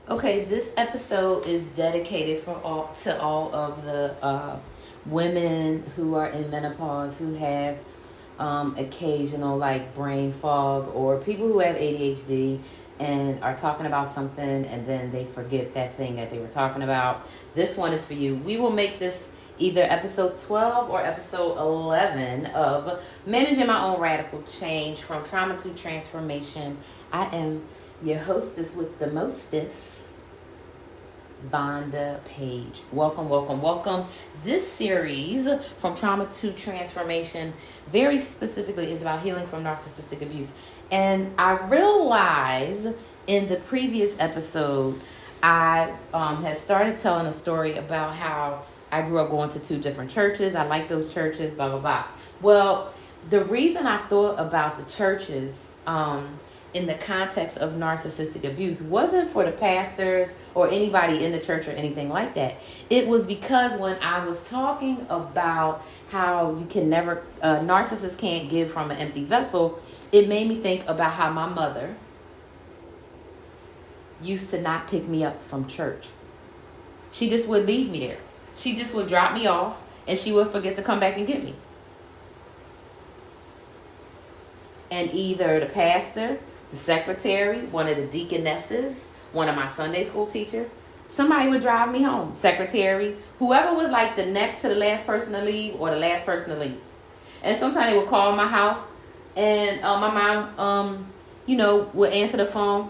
Okay, this episode is dedicated to all of the women who are in menopause who have occasional like brain fog, or people who have ADHD and are talking about something and then they forget that thing that they were talking about. This one is for you. We will make this either episode 12 or episode 11 of Managing My Own Radical Change from Trauma to Transformation. I am your hostess with the mostest, Vonda Page. Welcome, welcome, welcome. This series, From Trauma to Transformation, very specifically is about healing from narcissistic abuse. And I realized in the previous episode, I had started telling a story about how I grew up going to two different churches. I like those churches, blah, blah, blah. Well, the reason I thought about the churches in the context of narcissistic abuse wasn't for the pastors or anybody in the church or anything like that. It was because when I was talking about how you can never, narcissists can't give from an empty vessel, it made me think about how my mother used to not pick me up from church. She just would leave me there. She just would drop me off and she would forget to come back and get me. And either the pastor, the secretary, one of the deaconesses, one of my Sunday school teachers, somebody would drive me home. Secretary, whoever was like the next to the last person to leave or the last person to leave. And sometimes they would call my house and my mom, would answer the phone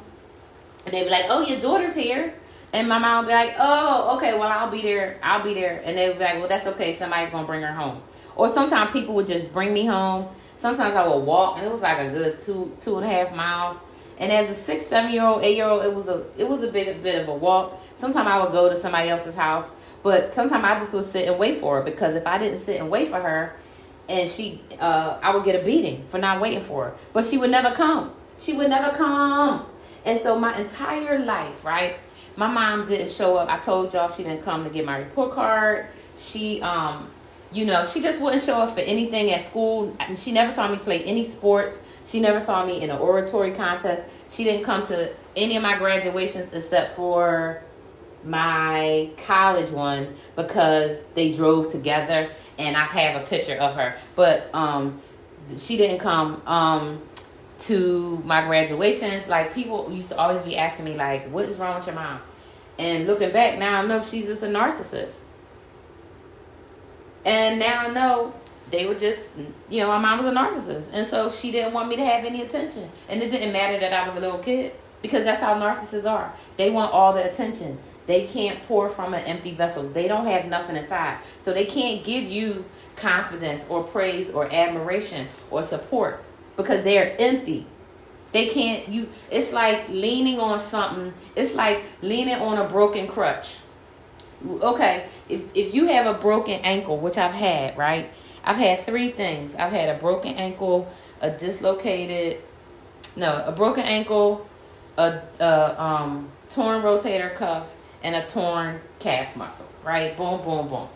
and they'd be like, "Oh, your daughter's here." And my mom would be like, "Oh, okay, well, I'll be there. And they would be like, "Well, that's okay. Somebody's going to bring her home." Or sometimes people would just bring me home. Sometimes I would walk, and it was like a good 2.5 miles. And as a 6, 7-year-old, 8-year-old, it was a bit of a walk. Sometimes I would go to somebody else's house, but sometimes I just would sit and wait for her, because if I didn't sit and wait for her, and I would get a beating for not waiting for her. But she would never come. And so my entire life, right? My mom didn't show up. I told y'all she didn't come to get my report card. She just wouldn't show up for anything at school. She never saw me play any sports. She never saw me in an oratory contest. She didn't come to any of my graduations except for my college one, because they drove together and I have a picture of her. But she didn't come to my graduations. Like, people used to always be asking me, like, "What is wrong with your mom?" And looking back now, I know she's just a narcissist. And now I know they were just, my mom was a narcissist. And so she didn't want me to have any attention. And it didn't matter that I was a little kid, because that's how narcissists are. They want all the attention. They can't pour from an empty vessel. They don't have nothing inside. So they can't give you confidence or praise or admiration or support, because they are empty. They can't, it's like leaning on something. It's like leaning on a broken crutch. Okay, if you have a broken ankle, which I've had, right? I've had 3 things. I've had a broken ankle, a broken ankle, a torn rotator cuff, and a torn calf muscle, right? Boom, boom, boom.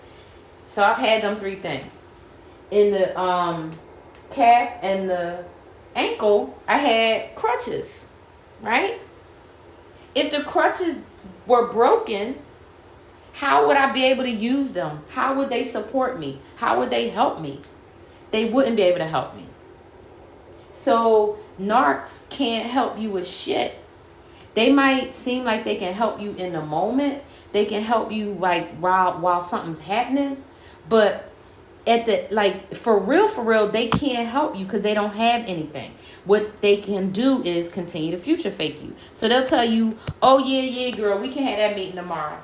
So I've had them 3 things. In the calf and the ankle, I had crutches, right? If the crutches were broken, how would I be able to use them? How would they support me? How would they help me? They wouldn't be able to help me. So narcs can't help you with shit. They might seem like they can help you in the moment. They can help you like while something's happening. But for real, they can't help you because they don't have anything. What they can do is continue to future fake you. So they'll tell you, "Oh, yeah, girl, we can have that meeting tomorrow.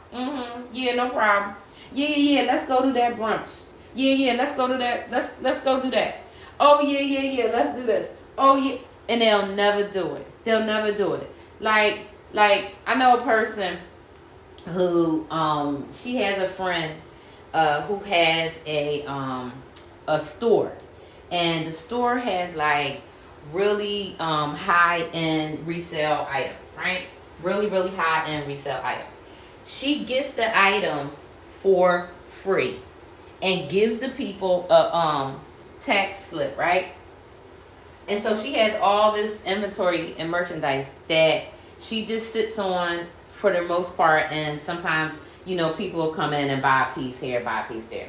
Yeah, no problem. Yeah, let's go to that brunch. Yeah, let's go to that. Let's go do that. Oh, yeah, let's do this. Oh, yeah." And they'll never do it. Like I know a person who, she has a friend who has a store, and the store has like really high-end resale items, right? Really, really high-end resale items. She gets the items for free and gives the people a tax slip, right? And so she has all this inventory and merchandise that she just sits on for the most part, and sometimes, people will come in and buy a piece here, buy a piece there.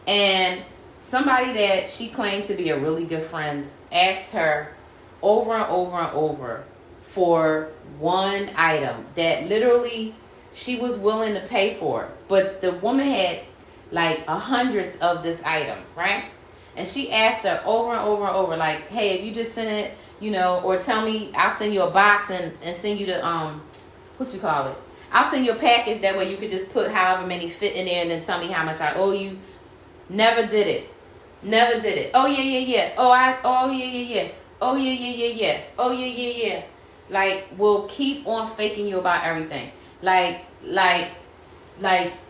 And somebody that she claimed to be a really good friend asked her over and over and over for one item that literally she was willing to pay for. But the woman had like hundreds of this item, right? And she asked her over and over and over, like, hey, if you just send it, or tell me, I'll send you a box and send you the, I'll send you a package. That way you could just put however many fit in there and then tell me how much I owe you. Never did it. Never did it. Oh, yeah. Oh, yeah. Oh, yeah. Oh, yeah. Oh, yeah. Like, we'll keep on faking you about everything. Like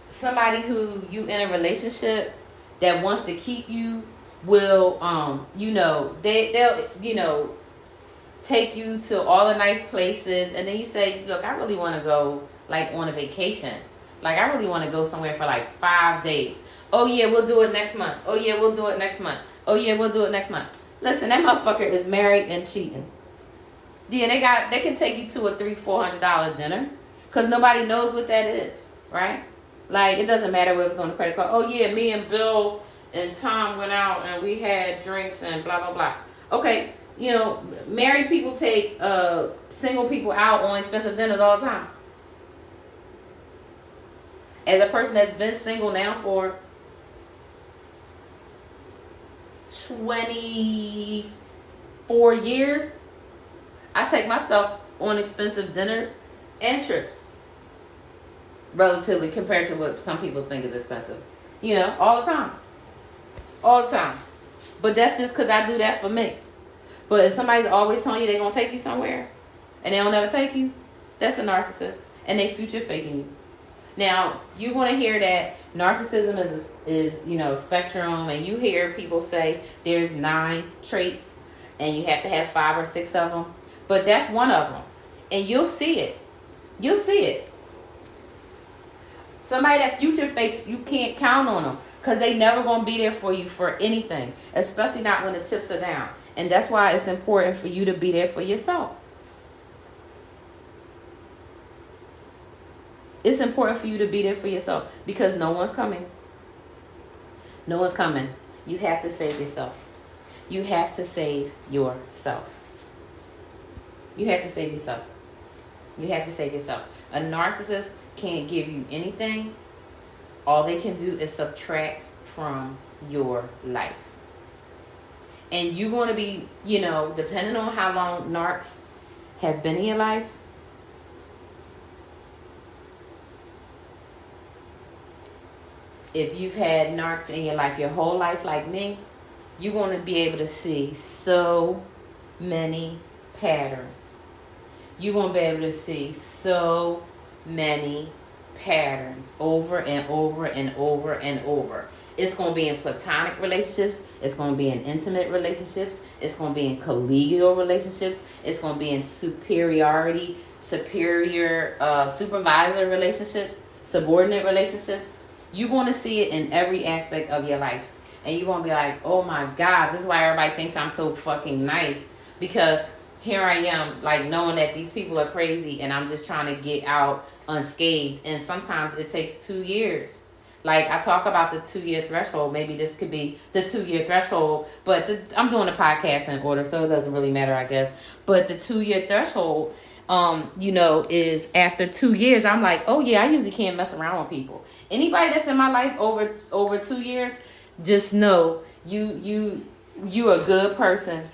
somebody who you in a relationship that wants to keep you will, they'll, take you to all the nice places. And then you say, look, I really want to go like on a vacation. Like, I really want to go somewhere for like 5 days. Oh, yeah, we'll do it next month. Oh, yeah, we'll do it next month. Oh, yeah, we'll do it next month. Listen, that motherfucker is married and cheating. Yeah, they can take you to a $300-400 dinner because nobody knows what that is, right? Like, it doesn't matter whether it's on the credit card. Oh, yeah, me and Bill and Tom went out and we had drinks and blah, blah, blah. Okay, married people take single people out on expensive dinners all the time. As a person that's been single now for 24 years, I take myself on expensive dinners and trips, relatively compared to what some people think is expensive. All the time. All the time. But that's just because I do that for me. But if somebody's always telling you they're going to take you somewhere and they don't ever take you, that's a narcissist. And they future faking you. Now, you want to hear that narcissism is spectrum, and you hear people say there's 9 traits and you have to have 5 or 6 of them. But that's one of them. And you'll see it. You'll see it. Somebody that future fakes, you can't count on them because they never going to be there for you for anything, especially not when the chips are down. And that's why it's important for you to be there for yourself. It's important for you to be there for yourself because no one's coming. No one's coming. You have to save yourself. You have to save yourself. You have to save yourself. You have to save yourself. A narcissist can't give you anything. All they can do is subtract from your life. And you're going to be, depending on how long narcs have been in your life, if you've had narcs in your life your whole life like me, you're going to be able to see so many patterns. You're going to be able to see so many patterns over and over and over and over. It's going to be in platonic relationships. It's going to be in intimate relationships. It's going to be in collegial relationships. It's going to be in superior supervisor relationships, subordinate relationships. You're going to see it in every aspect of your life. And you're going to be like, oh my God, this is why everybody thinks I'm so fucking nice. Because here I am, like, knowing that these people are crazy and I'm just trying to get out unscathed. And sometimes it takes 2 years. Like, I talk about the 2-year threshold. Maybe this could be the 2-year threshold. But I'm doing the podcast in order, so it doesn't really matter, I guess. But the 2-year threshold, is after 2 years, I'm like, oh yeah, I usually can't mess around with people. Anybody that's in my life over 2 years, just know you a good person,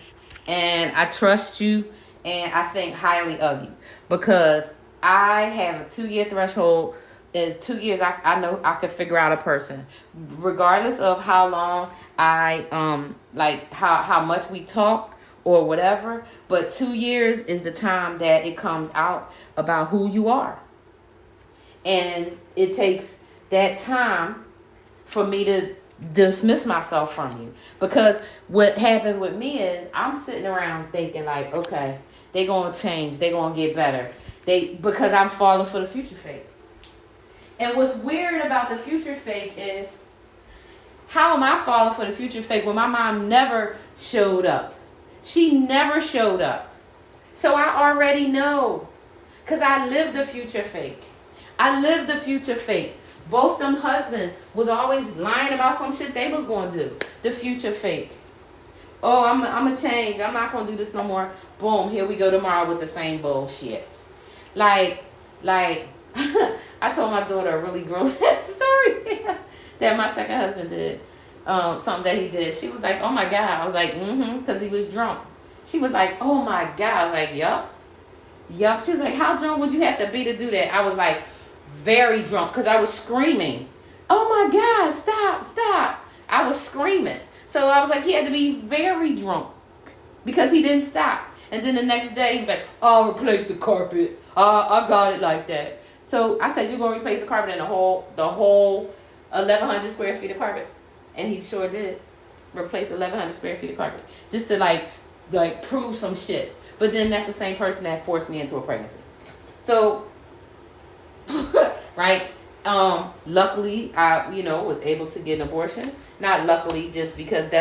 and I trust you, and I think highly of you because I have a 2-year threshold. Is 2 years I know I could figure out a person, regardless of how long I how much we talk or whatever. But 2 years is the time that it comes out about who you are, and it takes that time for me to dismiss myself from you. Because what happens with me is I'm sitting around thinking like, okay, they're gonna change, they're gonna get better, because I'm falling for the future fake. And what's weird about the future fake is, how am I falling for the future fake when my mom never showed up? She never showed up. So I already know. Because I lived the future fake. I lived the future fake. Both them husbands was always lying about some shit they was going to do. The future fake. Oh, I'm going to change. I'm not going to do this no more. Boom, here we go tomorrow with the same bullshit. Like, I told my daughter a really gross story that my second husband did. Something that he did. She was like, oh my God. I was like, because he was drunk. She was like, oh my God. I was like, yup. She was like, how drunk would you have to be to do that? I was like, very drunk, because I was screaming. Oh my God, stop. I was screaming. So I was like, he had to be very drunk because he didn't stop. And then the next day he was like, I'll replace the carpet. I got it like that. So I said, you're going to replace the carpet in the whole 1,100 square feet of carpet? And he sure did. Replace 1,100 square feet of carpet. Just to like prove some shit. But then that's the same person that forced me into a pregnancy. So, right? Luckily, I, was able to get an abortion. Not luckily, just because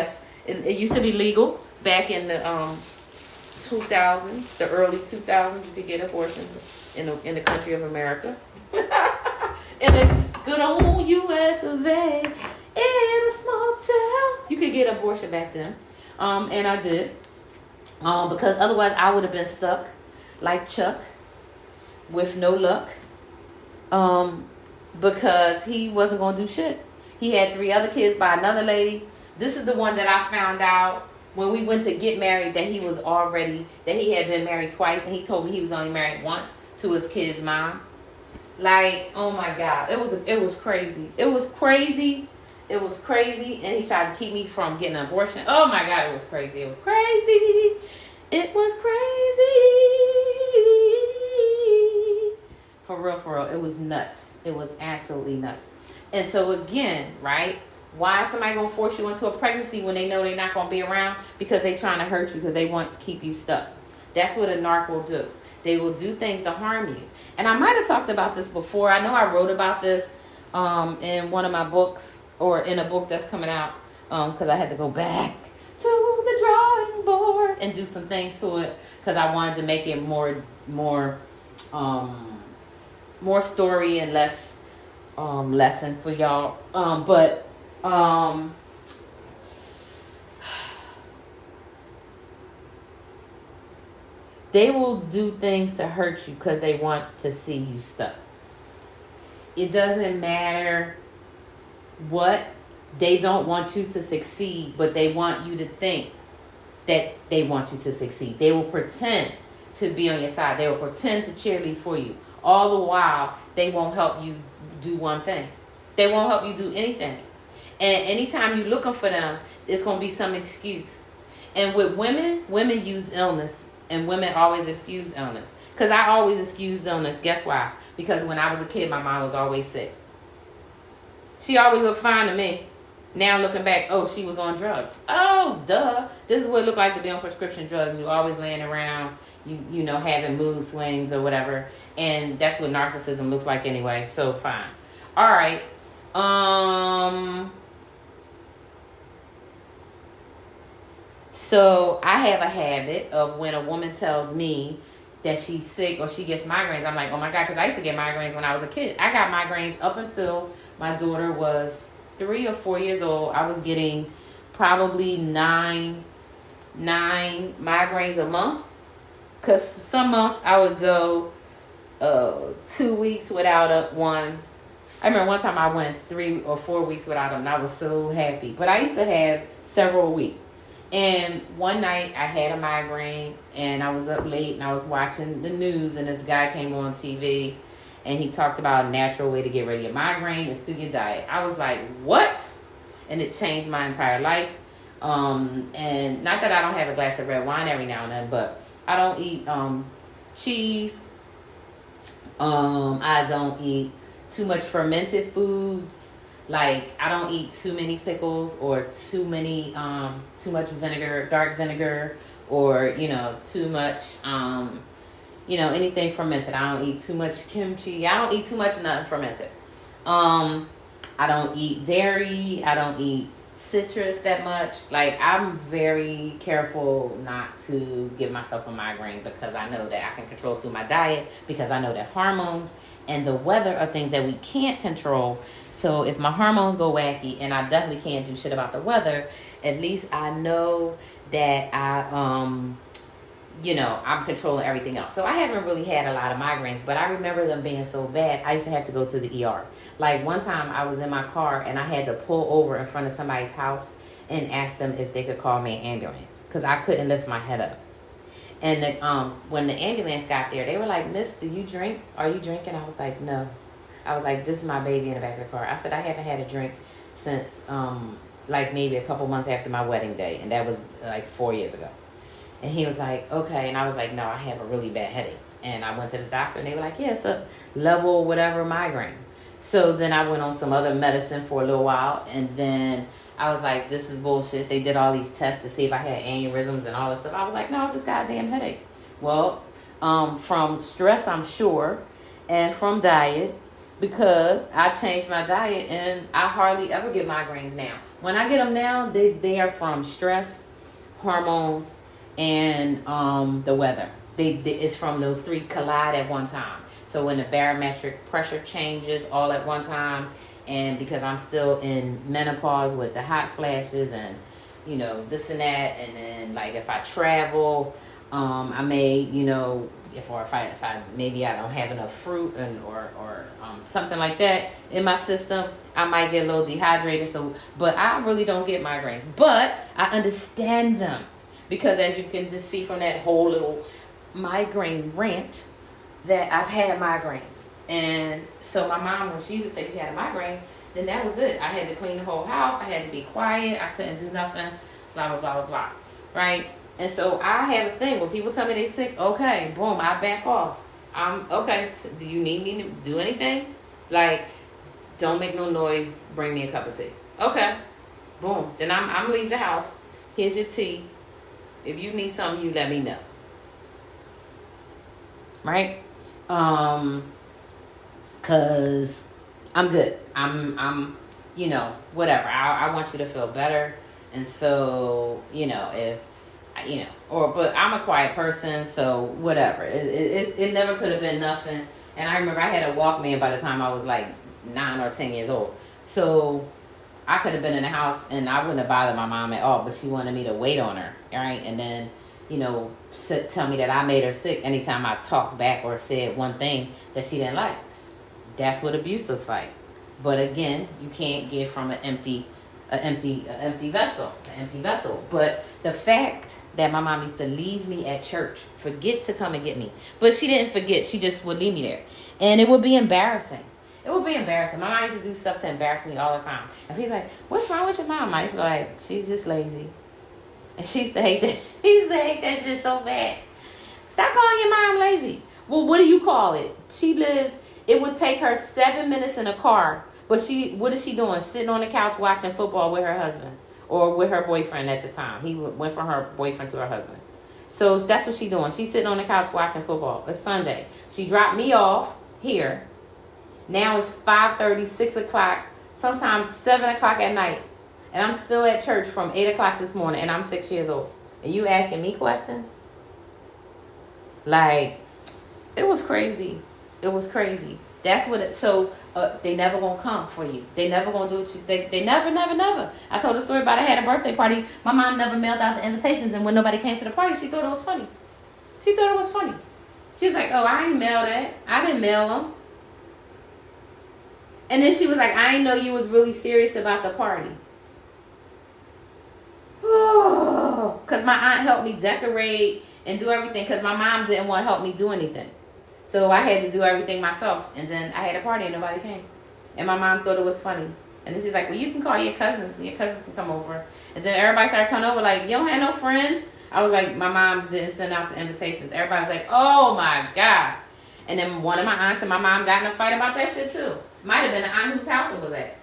it used to be legal back in the 2000s, the early 2000s. You could get abortions in the country of America, in the good old U.S. of A. In a small town, you could get abortion back then, and I did, because otherwise I would have been stuck like Chuck with no luck. Because he wasn't going to do shit. He had 3 other kids by another lady. This is the one that I found out when we went to get married, that he had been married twice, and he told me he was only married once to his kid's mom. Like, oh my God. It was crazy. It was crazy. And he tried to keep me from getting an abortion. Oh my God, it was crazy. It was crazy. For real, it was nuts. It was absolutely nuts. And so again, right? Why is somebody going to force you into a pregnancy when they know they're not going to be around? Because they're trying to hurt you, because they want to keep you stuck. That's what a narc will do. They will do things to harm you. And I might have talked about this before. I know I wrote about this in one of my books, or in a book that's coming out, because I had to go back to the drawing board and do some things to it, because I wanted to make it more story and less lesson for y'all. But they will do things to hurt you because they want to see you stuck. It doesn't matter what. They don't want you to succeed, but they want you to think that they want you to succeed. They will pretend to be on your side. They will pretend to cheerlead for you. All the while, they won't help you do one thing. They won't help you do anything. And anytime you're looking for them, there's going to be some excuse. And with women use illness, and women always excuse illness. Because I always excuse illness. Guess why? Because when I was a kid, my mom was always sick. She always looked fine to me. Now looking back, oh, she was on drugs. Oh, duh. This is what it looked like to be on prescription drugs. You're always laying around, you know, having mood swings or whatever. And that's what narcissism looks like anyway. So fine. All right. So I have a habit of when a woman tells me that she's sick or she gets migraines, I'm like, oh my God, because I used to get migraines when I was a kid. I got migraines up until my daughter was 3 or 4 years old. I was getting probably nine migraines a month, because some months I would go 2 weeks without one. I remember one time I went 3 or 4 weeks without them, and I was so happy. But I used to have several a week. And one night I had a migraine, and I was up late and I was watching the news, and this guy came on TV and he talked about a natural way to get rid of your migraine is through your diet. I was like, what? And it changed my entire life. And not that I don't have a glass of red wine every now and then, but I don't eat cheese. I don't eat too much fermented foods. Like, I don't eat too many pickles or too much vinegar, dark vinegar, or, too much, anything fermented. I don't eat too much kimchi. I don't eat too much nothing fermented. I don't eat dairy. I don't eat citrus that much. Like, I'm very careful not to give myself a migraine because I know that I can control through my diet, because I know that hormones and the weather are things that we can't control. So if my hormones go wacky, and I definitely can't do shit about the weather, at least I know that I'm controlling everything else. So I haven't really had a lot of migraines, but I remember them being so bad, I used to have to go to the ER. Like, one time I was in my car and I had to pull over in front of somebody's house and ask them if they could call me an ambulance because I couldn't lift my head up. And when the ambulance got there, they were like, "Miss, do you drink? Are you drinking?" I was like, "No." I was like, "This is my baby in the back of the car." I said, "I haven't had a drink since like maybe a couple months after my wedding day, and that was like 4 years ago." And he was like, "Okay." And I was like, "No, I have a really bad headache." And I went to the doctor and they were like, "Yeah, it's a level whatever migraine." So then I went on some other medicine for a little while. And then I was like, "This is bullshit." They did all these tests to see if I had aneurysms and all this stuff. I was like, "No, I just got a damn headache." Well, from stress, I'm sure, and from diet, because I changed my diet and I hardly ever get migraines now. When I get them now, they are from stress, hormones, and the weather. It's from those three collide at one time. So when the barometric pressure changes all at one time, and because I'm still in menopause with the hot flashes and this and that, and then like if I travel, I may if I maybe I don't have enough fruit or something like that in my system, I might get a little dehydrated. So, but I really don't get migraines, but I understand them. Because as you can just see from that whole little migraine rant, that I've had migraines. And so my mom, when she used to say she had a migraine, then that was it. I had to clean the whole house. I had to be quiet. I couldn't do nothing. Blah, blah, blah, blah, blah. Right? And so I have a thing. When people tell me they sick, okay, boom, I back off. Okay, do you need me to do anything? Like, don't make no noise. Bring me a cup of tea. Okay. Boom. Then I'm leave the house. Here's your tea. If you need something, you let me know. Right? Cause I'm good. I'm whatever. I want you to feel better. And so, but I'm a quiet person, so whatever. It never could have been nothing. And I remember I had a Walkman by the time I was like 9 or 10 years old. So I could have been in the house and I wouldn't have bothered my mom at all, but she wanted me to wait on her, right? And then, tell me that I made her sick anytime I talked back or said one thing that she didn't like. That's what abuse looks like. But again, you can't give from an empty vessel. But the fact that my mom used to leave me at church, forget to come and get me. But she didn't forget. She just would leave me there. And it would be embarrassing. It would be embarrassing. My mom used to do stuff to embarrass me all the time. And people like, "What's wrong with your mom?" I used to be like, "She's just lazy." And she used to hate that. She used to hate that shit so bad. Stop calling your mom lazy. Well, what do you call it? It would take her 7 minutes in a car. But what is she doing? Sitting on the couch watching football with her husband. Or with her boyfriend at the time. He went from her boyfriend to her husband. So that's what she's doing. She's sitting on the couch watching football. It's Sunday. She dropped me off here. Now it's 5:30, 6 o'clock, sometimes 7 o'clock at night. And I'm still at church from 8 o'clock this morning, and I'm 6 years old. And you asking me questions? Like, it was crazy. It was crazy. That's what they never gonna come for you. They never gonna do what you, they never. I told a story about I had a birthday party. My mom never mailed out the invitations, and when nobody came to the party, she thought it was funny. She was like, "Oh, I ain't mail that. I didn't mail them." And then she was like, "I didn't know you was really serious about the party." Because my aunt helped me decorate and do everything because my mom didn't want to help me do anything. So I had to do everything myself. And then I had a party and nobody came. And my mom thought it was funny. And then she's like, "Well, you can call your cousins. Your cousins can come over." And then everybody started coming over like, "You don't have no friends?" I was like, my mom didn't send out the invitations. Everybody was like, "Oh my God." And then one of my aunts and my mom got in a fight about that shit too. Might have been the aunt whose house it was at.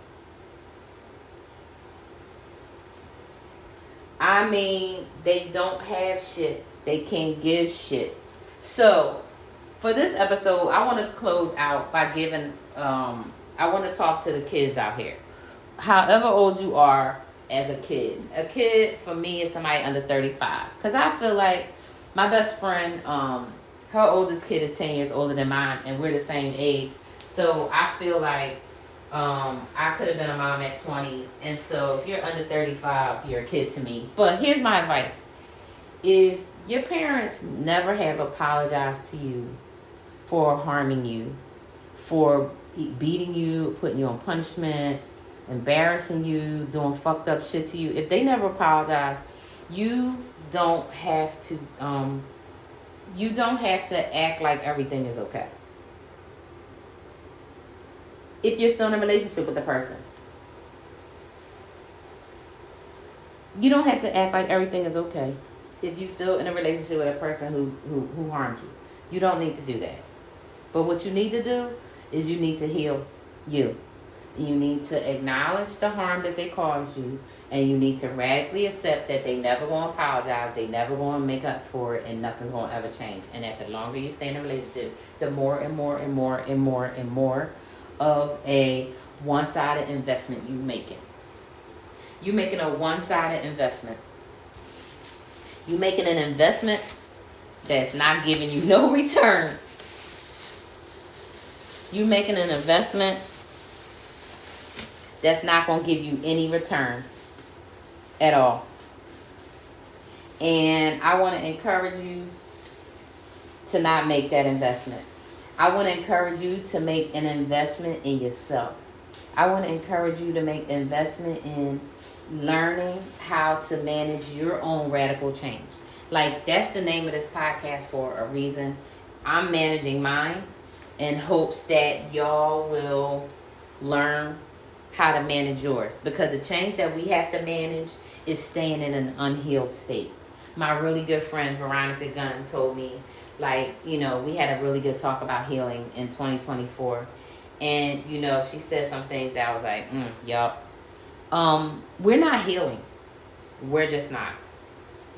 I mean, they don't have shit. They can't give shit. So, for this episode, I want to close out by giving, I want to talk to the kids out here. However old you are, as a kid. A kid for me is somebody under 35. Because I feel like my best friend, her oldest kid is 10 years older than mine, and we're the same age. So I feel like I could have been a mom at 20. And so if you're under 35, you're a kid to me. But here's my advice. If your parents never have apologized to you for harming you, for beating you, putting you on punishment, embarrassing you, doing fucked up shit to you, if they never apologize, you don't have to act like everything is okay. If you're still in a relationship with the person, you don't have to act like everything is okay. If you're still in a relationship with a person who harmed you, you don't need to do that. But what you need to do is you need to heal you. You need to acknowledge the harm that they caused you, and you need to radically accept that they never going to apologize, they never going to make up for it, and nothing's going to ever change. And that the longer you stay in a relationship, the more and more and more and more and more of a one-sided investment you making. You're making a one-sided investment. You're making an investment that's not giving you no return. You're making an investment that's not going to give you any return at all. And I want to encourage you to not make that investment. I want to encourage you to make an investment in yourself. I want to encourage you to make investment in learning how to manage your own radical change. Like, that's the name of this podcast for a reason. I'm managing mine in hopes that y'all will learn how to manage yours. Because the change that we have to manage is staying in an unhealed state. My really good friend, Veronica Gunn, told me, like, you know, we had a really good talk about healing in 2024. And, you know, she said some things that I was like, yup. We're not healing. We're just not.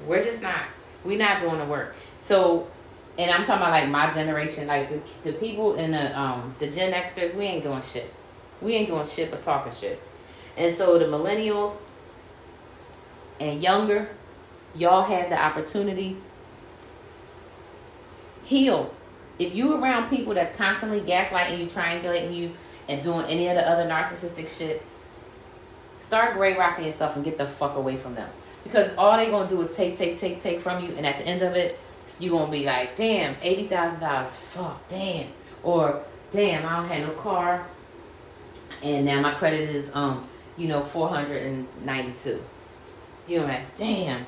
We're just not. We're not doing the work. So, and I'm talking about like my generation, like the people in the Gen Xers, we ain't doing shit. We ain't doing shit but talking shit. And so the millennials and younger, y'all have the opportunity. Heal. If you around people that's constantly gaslighting you, triangulating you, and doing any of the other narcissistic shit, start gray rocking yourself and get the fuck away from them. Because all they gonna do is take from you, and at the end of it, you gonna be like, damn, $80,000, fuck, damn. Or, damn, I don't have no car, and now my credit is, $492. You know what I mean? Damn.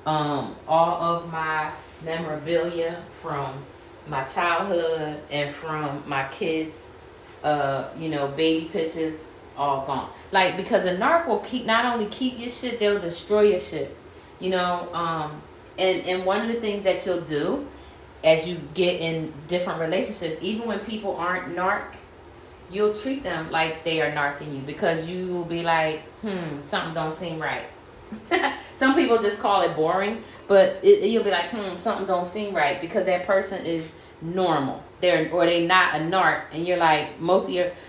All of my memorabilia from my childhood and from my kids, baby pictures, all gone. Like, because a narc will not only keep your shit, they'll destroy your shit. And one of the things that you'll do as you get in different relationships, even when people aren't narc, you'll treat them like they are narking you, because you will be like, something don't seem right. Some people just call it boring, but you'll be like, something don't seem right, because that person is normal. They're not a narc, and you're like,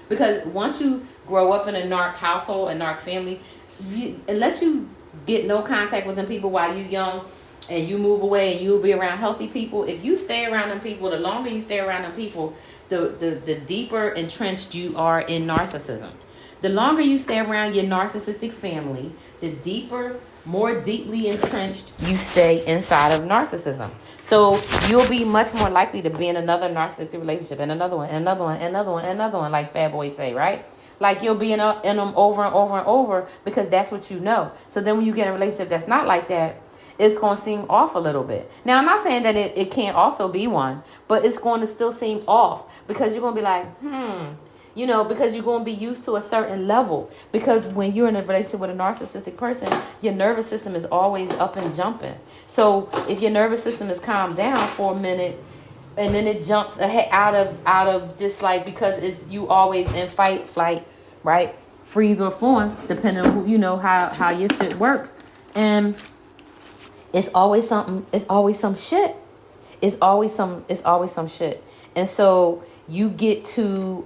because once you grow up in a narc household, a narc family, unless you get no contact with them people while you're young, and you move away and you'll be around healthy people, if you stay around them people, the longer you stay around them people, the deeper entrenched you are in narcissism. The longer you stay around your narcissistic family, the more deeply entrenched you stay inside of narcissism. So you'll be much more likely to be in another narcissistic relationship, and another one, and another one, and another one, and another one, like Fat Boys say, right? Like, you'll be in them over and over and over, because that's what you know. So then when you get in a relationship that's not like that, it's going to seem off a little bit. Now, I'm not saying that it can't also be one, but it's going to still seem off, because you're going to be like, because you're going to be used to a certain level. Because when you're in a relationship with a narcissistic person, your nervous system is always up and jumping. So if your nervous system is calmed down for a minute, and then it jumps ahead out of just like, because it's you always in fight, flight, right? Freeze or fawn, depending on who, how your shit works. And it's always something. It's always some shit. It's always some shit. And so you get to,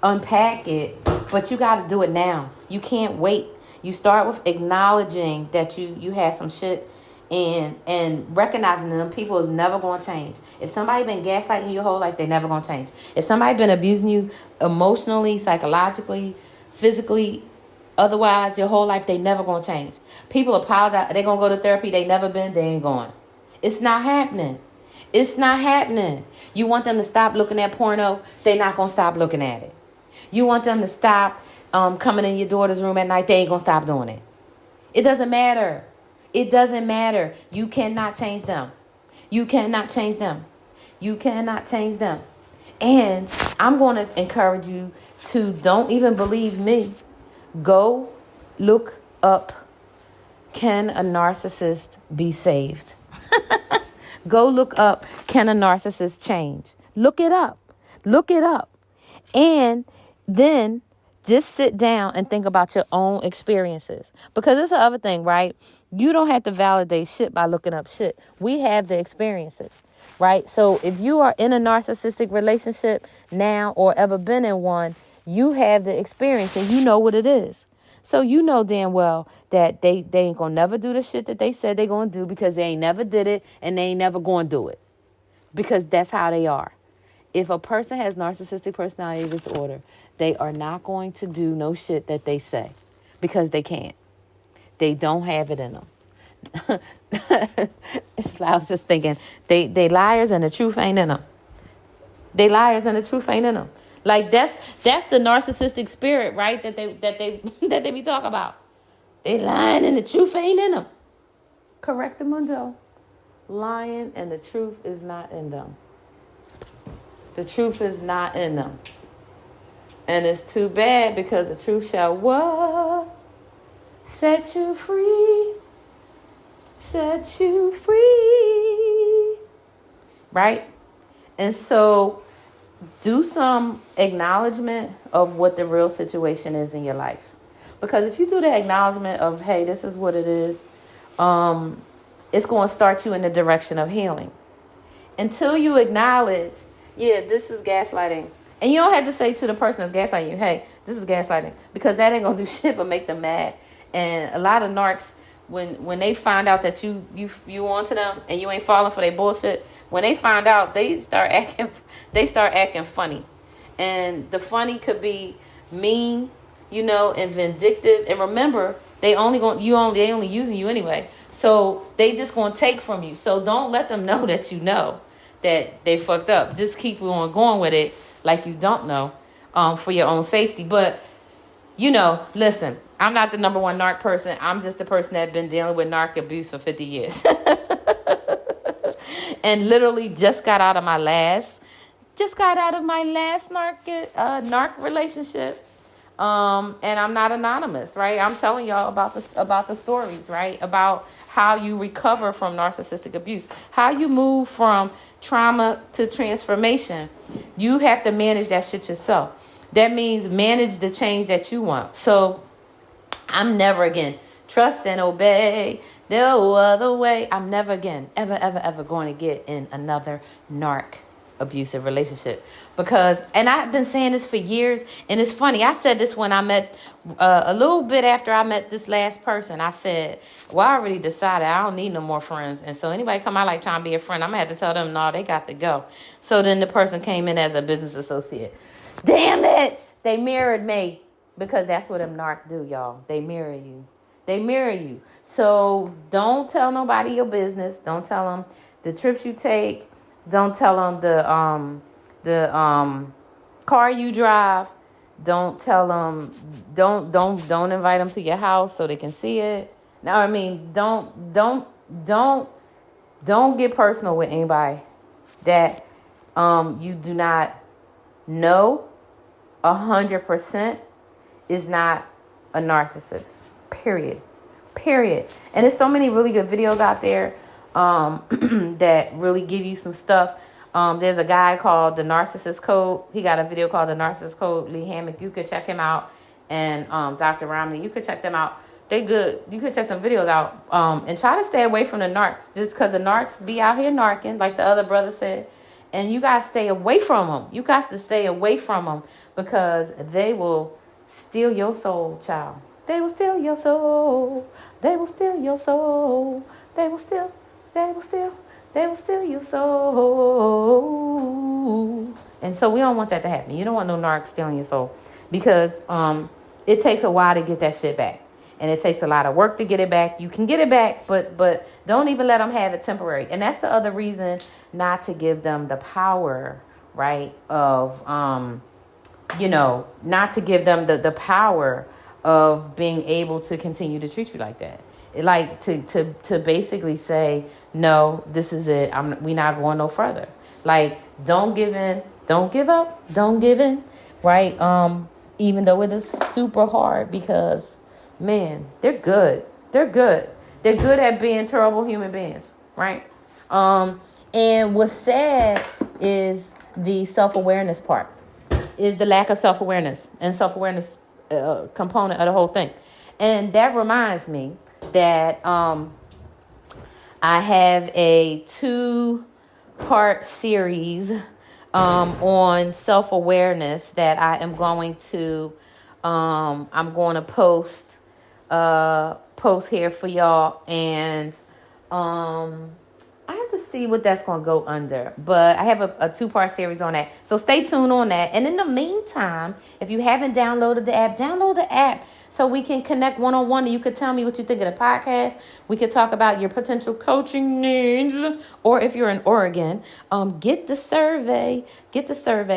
unpack it, but you got to do it now. You can't wait. You start with acknowledging that you had some shit, and recognizing them people is never going to change. If somebody been gaslighting you your whole life, they never going to change. If somebody been abusing you emotionally, psychologically, physically, otherwise your whole life, they never going to change. People apologize. They going to go to therapy. They never been. They ain't going. It's not happening. It's not happening. You want them to stop looking at porno. They not going to stop looking at it. You want them to stop coming in your daughter's room at night. They ain't going to stop doing it. It doesn't matter. It doesn't matter. You cannot change them. You cannot change them. You cannot change them. And I'm going to encourage you to, don't even believe me. Go look up, can a narcissist be saved? Go look up, can a narcissist change? Look it up. Look it up. And then just sit down and think about your own experiences. Because it's the other thing, right? You don't have to validate shit by looking up shit. We have the experiences, right? So if you are in a narcissistic relationship now or ever been in one, you have the experience and you know what it is. So you know damn well that they ain't gonna never do the shit that they said they gonna do, because they ain't never did it and they ain't never gonna do it. Because that's how they are. If a person has narcissistic personality disorder, they are not going to do no shit that they say, because they can't. They don't have it in them. I was just thinking, they liars and the truth ain't in them. They liars and the truth ain't in them. Like that's the narcissistic spirit, right? That they be talking about. They lying and the truth ain't in them. Correct the mundo. Lying and the truth is not in them. The truth is not in them. And it's too bad, because the truth shall what? Set you free. Set you free. Right? And so do some acknowledgement of what the real situation is in your life. Because if you do the acknowledgement of, hey, this is what it is, it's going to start you in the direction of healing. Until you acknowledge, yeah, this is gaslighting. And you don't have to say to the person that's gaslighting you, hey, this is gaslighting. Because that ain't going to do shit but make them mad. And a lot of narcs, when they find out that you on to them and you ain't falling for their bullshit, when they find out, they start acting funny. And the funny could be mean, and vindictive. And remember, they only using you anyway. So they just gonna take from you. So don't let them know that you know that they fucked up. Just keep on going with it like you don't know, for your own safety. But listen, I'm not the number one narc person. I'm just the person that's been dealing with narc abuse for 50 years. And literally just got out of my last narc relationship. And I'm not anonymous, right? I'm telling y'all about the stories, right? About how you recover from narcissistic abuse, how you move from trauma to transformation. You have to manage that shit yourself. That means manage the change that you want. So I'm never again, trust and obey, no other way. I'm never again, ever going to get in another narc abusive relationship. Because, and I've been saying this for years, and it's funny, I said this when I met, a little bit after I met this last person. I said, well, I already decided I don't need no more friends. And so anybody come out like trying to be a friend, I'm going to have to tell them, no, they got to go. So then the person came in as a business associate. Damn it! They mirrored me. Because that's what them narc do, y'all. They mirror you. They mirror you. So don't tell nobody your business. Don't tell them the trips you take. Don't tell them the car you drive. Don't tell them. Don't invite them to your house so they can see it. Now, I mean, don't get personal with anybody that you do not know 100% is not a narcissist. Period. And there's so many really good videos out there that really give you some stuff. There's a guy called The Narcissist Code. He got a video called The Narcissist Code. Lee Hammock. You could check him out. And Dr. Romney. You could check them out. They good. You could check them videos out. And try to stay away from the narcs. Just because the narcs be out here narking, like the other brother said. And you got to stay away from them. You got to stay away from them because they will steal your soul, child. They will steal your soul. They will steal your soul. They will steal. They will steal. They will steal your soul. And so we don't want that to happen. You don't want no narc stealing your soul, because it takes a while to get that shit back. And it takes a lot of work to get it back. You can get it back, but don't even let them have it temporary. And that's the other reason not to give them the power, right, of, not to give them the power of being able to continue to treat you like that. Like to basically say, no, this is it. We not going no further. Like, don't give in, don't give up, don't give in, right? Even though it is super hard, because, man, they're good. They're good. They're good at being terrible human beings, right? And what's sad is the self-awareness part, is the lack of self-awareness and self-awareness component of the whole thing. And that reminds me that I have a 2-part series on self-awareness that I am going to post here for y'all, and I have to see what that's going to go under, but I have a 2-part series on that, so stay tuned on that. And in the meantime, if you haven't downloaded the app, download the app so we can connect one-on-one, and you could tell me what you think of the podcast. We could talk about your potential coaching needs, or if you're in Oregon, get the survey,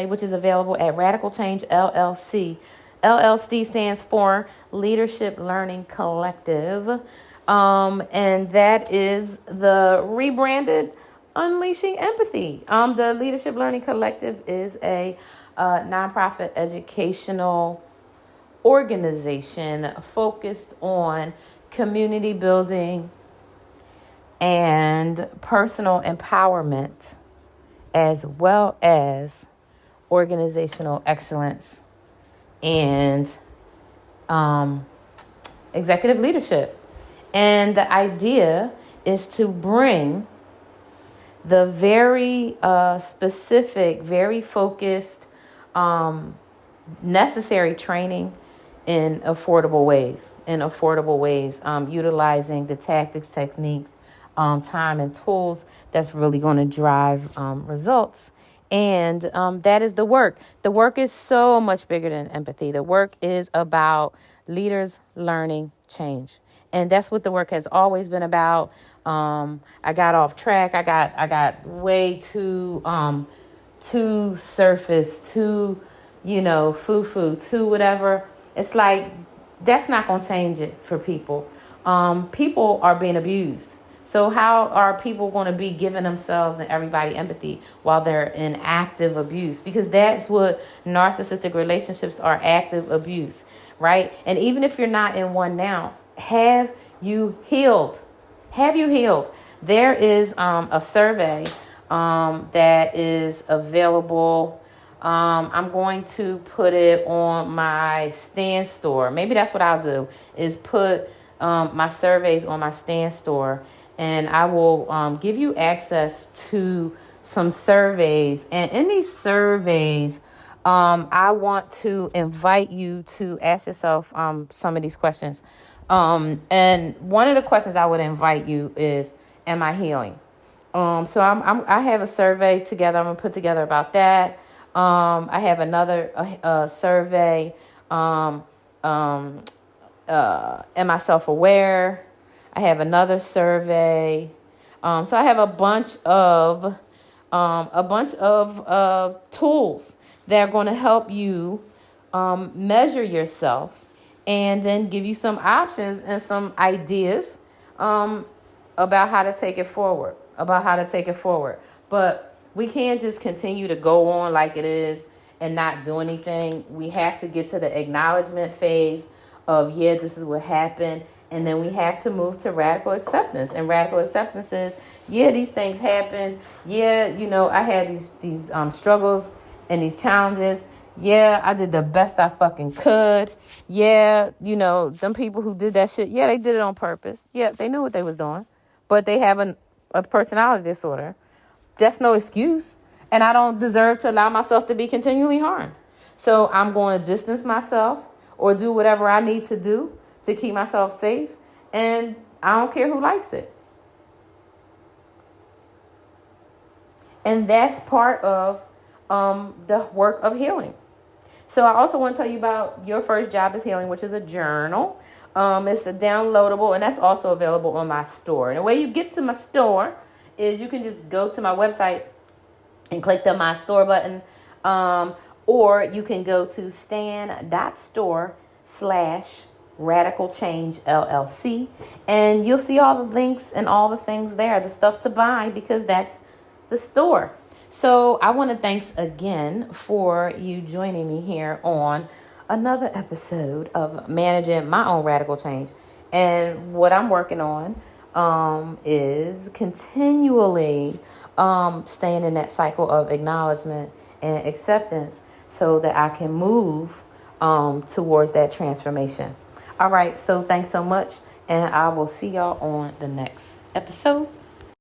which is available at Radical Change LLC. LLC stands for Leadership Learning Collective. And that is the rebranded Unleashing Empathy. The Leadership Learning Collective is a nonprofit educational organization focused on community building and personal empowerment, as well as organizational excellence and executive leadership. And the idea is to bring the very specific, very focused, necessary training in affordable ways, utilizing the tactics, techniques, time, and tools that's really going to drive results. And that is the work. The work is so much bigger than empathy. The work is about leaders learning change. And that's what the work has always been about. I got off track. I got way too surface, too, foo-foo, too whatever. It's like, that's not going to change it for people. People are being abused. So how are people going to be giving themselves and everybody empathy while they're in active abuse? Because that's what narcissistic relationships are, active abuse, right? And even if you're not in one now, have you healed? There is a survey that is available. I'm going to put it on my Stan store. Maybe that's what I'll do, is put my surveys on my Stan store. And I will give you access to some surveys. And in these surveys, I want to invite you to ask yourself some of these questions. And one of the questions I would invite you is, am I healing? So I have a survey together. I'm going to put together about that. I have another survey. Am I self-aware? I have another survey. So I have a bunch of tools that are going to help you measure yourself, and then give you some options and some ideas about how to take it forward. But we can't just continue to go on like it is and not do anything. We have to get to the acknowledgement phase of, yeah, this is what happened. And then we have to move to radical acceptance. And radical acceptance is, yeah, these things happened. Yeah, I had these struggles and these challenges. Yeah, I did the best I fucking could. Yeah, them people who did that shit, yeah, they did it on purpose. Yeah, they knew what they was doing. But they have a personality disorder. That's no excuse. And I don't deserve to allow myself to be continually harmed. So I'm going to distance myself or do whatever I need to do to keep myself safe, and I don't care who likes it. And that's part of the work of healing. So I also want to tell you about Your First Job is Healing, which is a journal. It's a downloadable, and that's also available on my store. And the way you get to my store is you can just go to my website and click the My Store button. Or you can go to stan.store/Radical Change LLC, and you'll see all the links and all the things there, the stuff to buy, because that's the store. So I want to thanks again for you joining me here on another episode of Managing My Own Radical Change. And what I'm working on is continually staying in that cycle of acknowledgement and acceptance so that I can move towards that transformation. All right, so thanks so much, and I will see y'all on the next episode.